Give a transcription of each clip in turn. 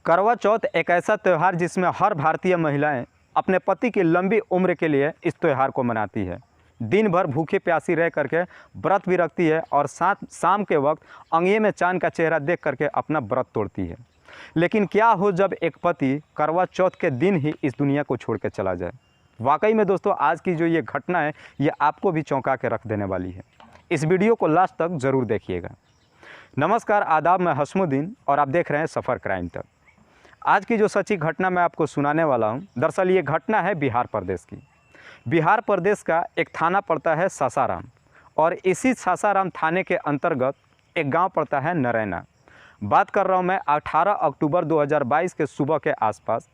करवा चौथ एक ऐसा त्यौहार जिसमें हर भारतीय महिलाएं अपने पति की लंबी उम्र के लिए इस त्यौहार को मनाती है। दिन भर भूखे प्यासी रह करके व्रत भी रखती है और साथ शाम के वक्त अंगिये में चांद का चेहरा देख करके अपना व्रत तोड़ती है। लेकिन क्या हो जब एक पति करवा चौथ के दिन ही इस दुनिया को छोड़ के चला जाए। वाकई में दोस्तों, आज की जो ये घटना है ये आपको भी चौंका के रख देने वाली है। इस वीडियो को लास्ट तक ज़रूर देखिएगा। नमस्कार, आदाब, मैं हसमुद्दीन और आप देख रहे हैं सफ़र क्राइम तक। आज की जो सच्ची घटना मैं आपको सुनाने वाला हूं, दरअसल ये घटना है बिहार प्रदेश की। बिहार प्रदेश का एक थाना पड़ता है सासाराम और इसी सासाराम थाने के अंतर्गत एक गांव पड़ता है नरैना। बात कर रहा हूं मैं 18 अक्टूबर 2022 के सुबह के आसपास।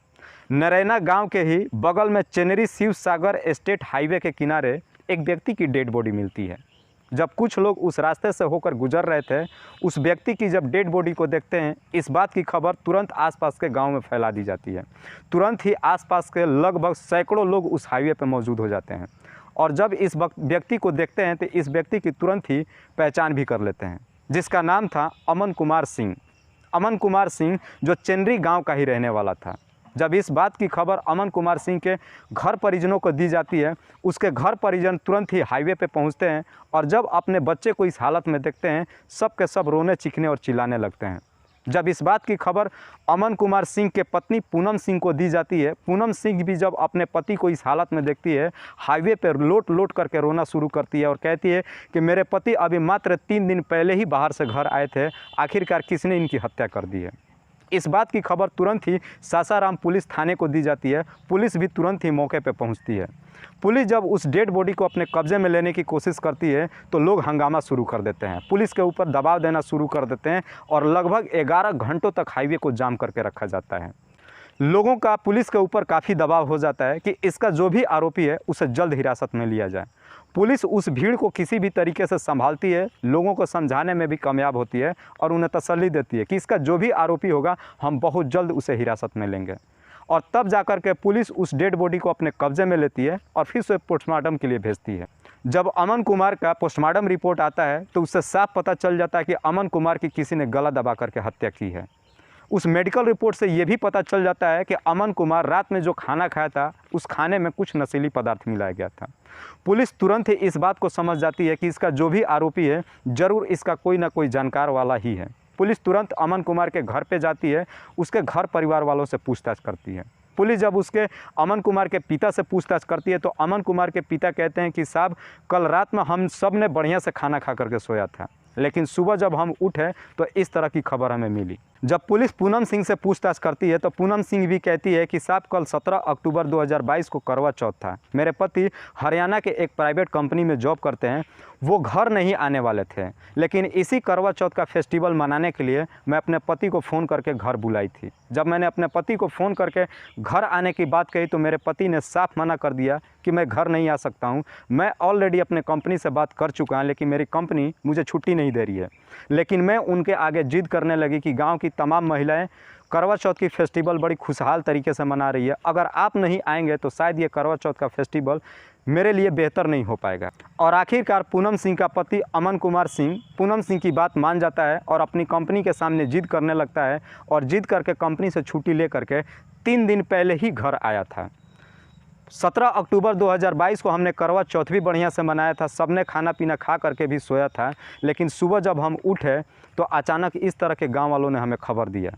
नरैना गांव के ही बगल में चेनेरी शिव सागर स्टेट हाईवे के किनारे एक व्यक्ति की डेड बॉडी मिलती है। जब कुछ लोग उस रास्ते से होकर गुजर रहे थे, उस व्यक्ति की जब डेड बॉडी को देखते हैं, इस बात की खबर तुरंत आसपास के गांव में फैला दी जाती है। तुरंत ही आसपास के लगभग सैकड़ों लोग उस हाईवे पर मौजूद हो जाते हैं और जब इस व्यक्ति को देखते हैं तो इस व्यक्ति की तुरंत ही पहचान भी कर लेते हैं, जिसका नाम था अमन कुमार सिंह। अमन कुमार सिंह जो चेनरी गाँव का ही रहने वाला था। जब इस बात की खबर अमन कुमार सिंह के घर परिजनों को दी जाती है, उसके घर परिजन तुरंत ही हाईवे पे पहुंचते हैं और जब अपने बच्चे को इस हालत में देखते हैं, सब के सब रोने चीखने और चिल्लाने लगते हैं। जब इस बात की खबर अमन कुमार सिंह के पत्नी पूनम सिंह को दी जाती है, पूनम सिंह भी जब अपने पति को इस हालत में देखती है, हाईवे पर लोट लोट करके रोना शुरू करती है और कहती है कि मेरे पति अभी मात्र 3 दिन पहले ही बाहर से घर आए थे, आखिरकार किसने इनकी हत्या कर दी है। इस बात की खबर तुरंत ही सासाराम पुलिस थाने को दी जाती है। पुलिस भी तुरंत ही मौके पर पहुंचती है। पुलिस जब उस डेड बॉडी को अपने कब्जे में लेने की कोशिश करती है तो लोग हंगामा शुरू कर देते हैं, पुलिस के ऊपर दबाव देना शुरू कर देते हैं और लगभग 11 घंटों तक हाईवे को जाम करके रखा जाता है। लोगों का पुलिस के ऊपर काफ़ी दबाव हो जाता है कि इसका जो भी आरोपी है उसे जल्द हिरासत में लिया जाए। पुलिस उस भीड़ को किसी भी तरीके से संभालती है, लोगों को समझाने में भी कामयाब होती है और उन्हें तसल्ली देती है कि इसका जो भी आरोपी होगा हम बहुत जल्द उसे हिरासत में लेंगे। और तब जाकर के पुलिस उस डेड बॉडी को अपने कब्जे में लेती है और फिर उसे पोस्टमार्टम के लिए भेजती है। जब अमन कुमार का पोस्टमार्टम रिपोर्ट आता है तो उससे साफ पता चल जाता है कि अमन कुमार की किसी ने गला दबा करके हत्या की है। उस मेडिकल रिपोर्ट से ये भी पता चल जाता है कि अमन कुमार रात में जो खाना खाया था उस खाने में कुछ नशीली पदार्थ मिलाया गया था। पुलिस तुरंत ही इस बात को समझ जाती है कि इसका जो भी आरोपी है ज़रूर इसका कोई ना कोई जानकार वाला ही है। पुलिस तुरंत अमन कुमार के घर पे जाती है, उसके घर परिवार वालों से पूछताछ करती है। पुलिस जब उसके अमन कुमार के पिता से पूछताछ करती है तो अमन कुमार के पिता कहते हैं कि साहब, कल रात में हम सब ने बढ़िया से खाना खा करके सोया था, लेकिन सुबह जब हम उठे तो इस तरह की खबर हमें मिली। जब पुलिस पूनम सिंह से पूछताछ करती है तो पूनम सिंह भी कहती है कि साहब, कल 17 अक्टूबर 2022 को करवा चौथ था। मेरे पति हरियाणा के एक प्राइवेट कंपनी में जॉब करते हैं, वो घर नहीं आने वाले थे, लेकिन इसी करवा चौथ का फेस्टिवल मनाने के लिए मैं अपने पति को फ़ोन करके घर बुलाई थी। जब मैंने अपने पति को फ़ोन करके घर आने की बात कही तो मेरे पति ने साफ मना कर दिया कि मैं घर नहीं आ सकता हूँ। मैं ऑलरेडी अपने कंपनी से बात कर चुका हूँ, लेकिन मेरी कंपनी मुझे छुट्टी नहीं दे रही है। लेकिन मैं उनके आगे जिद करने लगी कि गांव की तमाम महिलाएं करवा चौथ की फेस्टिवल बड़ी खुशहाल तरीके से मना रही है, अगर आप नहीं आएंगे तो शायद ये करवा चौथ का फेस्टिवल मेरे लिए बेहतर नहीं हो पाएगा। और आखिरकार पूनम सिंह का पति अमन कुमार सिंह पूनम सिंह की बात मान जाता है और अपनी कंपनी के सामने जिद करने लगता है और जिद करके कंपनी से छुट्टी ले करके 3 दिन पहले ही घर आया था। 17 अक्टूबर 2022 को हमने करवा चौथ भी बढ़िया से मनाया था, सबने खाना पीना खा करके भी सोया था, लेकिन सुबह जब हम उठे तो अचानक इस तरह के गांव वालों ने हमें खबर दिया।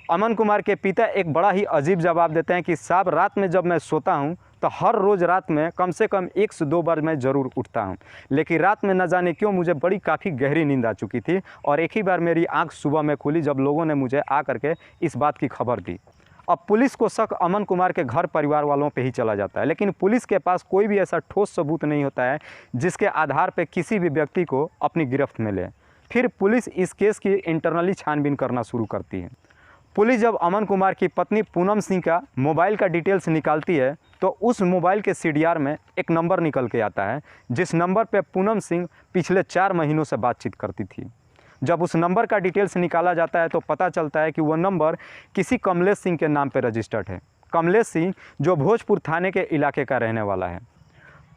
अमन कुमार के पिता एक बड़ा ही अजीब जवाब देते हैं कि साहब, रात में जब मैं सोता हूं तो हर रोज़ रात में कम से कम 1 से 2 बार मैं ज़रूर उठता हूं, लेकिन रात में न जाने क्यों मुझे बड़ी काफ़ी गहरी नींद आ चुकी थी और एक ही बार मेरी आँख सुबह में खुली जब लोगों ने मुझे आ करके इस बात की खबर दी। अब पुलिस को शक अमन कुमार के घर परिवार वालों पे ही चला जाता है, लेकिन पुलिस के पास कोई भी ऐसा ठोस सबूत नहीं होता है जिसके आधार पे किसी भी व्यक्ति को अपनी गिरफ्त में ले। फिर पुलिस इस केस की इंटरनली छानबीन करना शुरू करती है। पुलिस जब अमन कुमार की पत्नी पूनम सिंह का मोबाइल का डिटेल्स निकालती है तो उस मोबाइल के CDR में एक नंबर निकल के आता है, जिस नंबर पर पूनम सिंह पिछले 4 महीनों से बातचीत करती थी। जब उस नंबर का डिटेल्स निकाला जाता है तो पता चलता है कि वह नंबर किसी कमलेश सिंह के नाम पर रजिस्टर्ड है। कमलेश सिंह जो भोजपुर थाने के इलाके का रहने वाला है।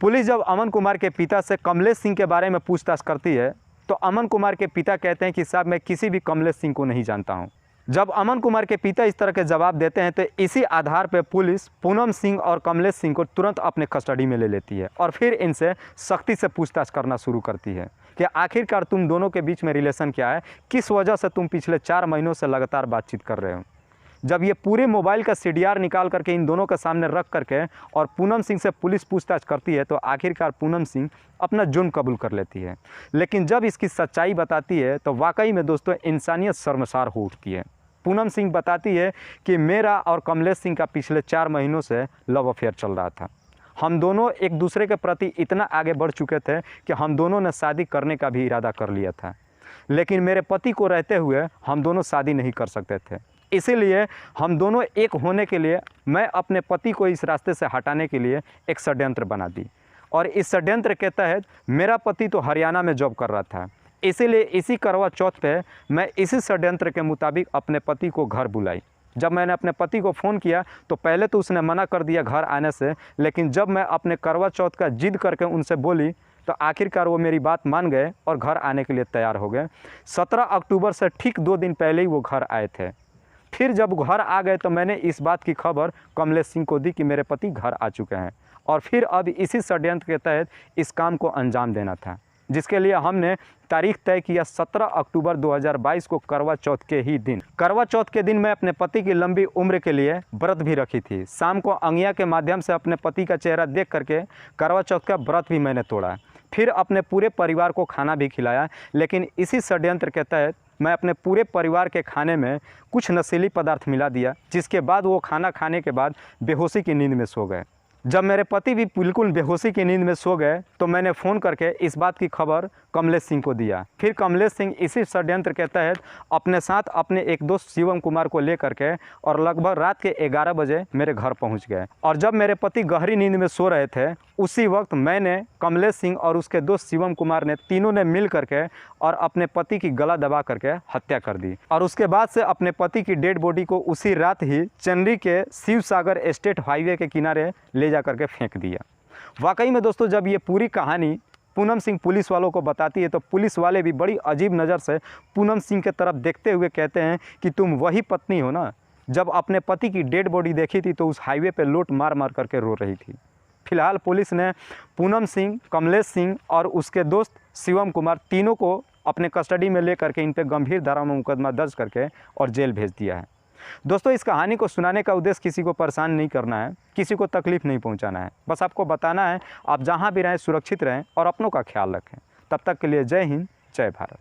पुलिस जब अमन कुमार के पिता से कमलेश सिंह के बारे में पूछताछ करती है तो अमन कुमार के पिता कहते हैं कि साहब, मैं किसी भी कमलेश सिंह को नहीं जानता हूँ। जब अमन कुमार के पिता इस तरह के जवाब देते हैं तो इसी आधार पर पुलिस पूनम सिंह और कमलेश सिंह को तुरंत अपने कस्टडी में ले लेती है और फिर इनसे सख्ती से पूछताछ करना शुरू करती है कि आखिरकार तुम दोनों के बीच में रिलेशन क्या है, किस वजह से तुम पिछले 4 महीनों से लगातार बातचीत कर रहे हो। जब ये पूरे मोबाइल का CDR निकाल करके इन दोनों के सामने रख करके और पूनम सिंह से पुलिस पूछताछ करती है तो आखिरकार पूनम सिंह अपना जुर्म कबूल कर लेती है। लेकिन जब इसकी सच्चाई बताती है तो वाकई में दोस्तों इंसानियत शर्मसार हो उठती है। पूनम सिंह बताती है कि मेरा और कमलेश सिंह का पिछले 4 महीनों से लव अफेयर चल रहा था। हम दोनों एक दूसरे के प्रति इतना आगे बढ़ चुके थे कि हम दोनों ने शादी करने का भी इरादा कर लिया था, लेकिन मेरे पति को रहते हुए हम दोनों शादी नहीं कर सकते थे। इसीलिए हम दोनों एक होने के लिए मैं अपने पति को इस रास्ते से हटाने के लिए एक षड्यंत्र बना दी और इस षड्यंत्र के तहत मेरा पति तो हरियाणा में जॉब कर रहा था, इसीलिए इसी करवा चौथ पे मैं इसी षड्यंत्र के मुताबिक अपने पति को घर बुलाई। जब मैंने अपने पति को फ़ोन किया तो पहले तो उसने मना कर दिया घर आने से, लेकिन जब मैं अपने करवा चौथ का जिद करके उनसे बोली तो आखिरकार वो मेरी बात मान गए और घर आने के लिए तैयार हो गए। 17 अक्टूबर से ठीक 2 दिन पहले ही वो घर आए थे। फिर जब घर आ गए तो मैंने इस बात की खबर कमलेश सिंह को दी कि मेरे पति घर आ चुके हैं और फिर अब इसी षड्यंत्र के तहत इस काम को अंजाम देना था, जिसके लिए हमने तारीख तय किया 17 अक्टूबर 2022 को करवा चौथ के ही दिन। करवा चौथ के दिन मैं अपने पति की लंबी उम्र के लिए व्रत भी रखी थी। शाम को अंगिया के माध्यम से अपने पति का चेहरा देख करके करवा चौथ का व्रत भी मैंने तोड़ा। फिर अपने पूरे परिवार को खाना भी खिलाया, लेकिन इसी षड्यंत्र के तहत मैं अपने पूरे परिवार के खाने में कुछ नशीली पदार्थ मिला दिया, जिसके बाद वो खाना खाने के बाद बेहोशी की नींद में सो गए। जब मेरे पति भी बिल्कुल बेहोशी की नींद में सो गए तो मैंने फ़ोन करके इस बात की खबर कमलेश सिंह को दिया। फिर कमलेश सिंह इसी षड्यंत्र के तहत अपने साथ अपने एक दोस्त शिवम कुमार को लेकर के और लगभग रात के 11 बजे मेरे घर पहुंच गए। और जब मेरे पति गहरी नींद में सो रहे थे उसी वक्त मैंने, कमलेश सिंह और उसके दोस्त शिवम कुमार ने तीनों ने मिल करके और अपने पति की गला दबा करके हत्या कर दी और उसके बाद से अपने पति की डेड बॉडी को उसी रात ही चंडी के शिव सागर स्टेट हाईवे के किनारे ले जा करके फेंक दिया। वाकई में दोस्तों जब ये पूरी कहानी पूनम सिंह पुलिस वालों को बताती है तो पुलिस वाले भी बड़ी अजीब नज़र से पूनम सिंह के तरफ देखते हुए कहते हैं कि तुम वही पत्नी हो ना जब अपने पति की डेड बॉडी देखी थी तो उस हाईवे पे लोट मार मार करके रो रही थी। फिलहाल पुलिस ने पूनम सिंह, कमलेश सिंह और उसके दोस्त शिवम कुमार तीनों को अपने कस्टडी में ले करके इन पर गंभीर धारा में मुकदमा दर्ज करके और जेल भेज दिया है। दोस्तों इस कहानी को सुनाने का उद्देश्य किसी को परेशान नहीं करना है, किसी को तकलीफ़ नहीं पहुंचाना है, बस आपको बताना है आप जहां भी रहें सुरक्षित रहें और अपनों का ख्याल रखें। तब तक के लिए जय हिंद, जय भारत।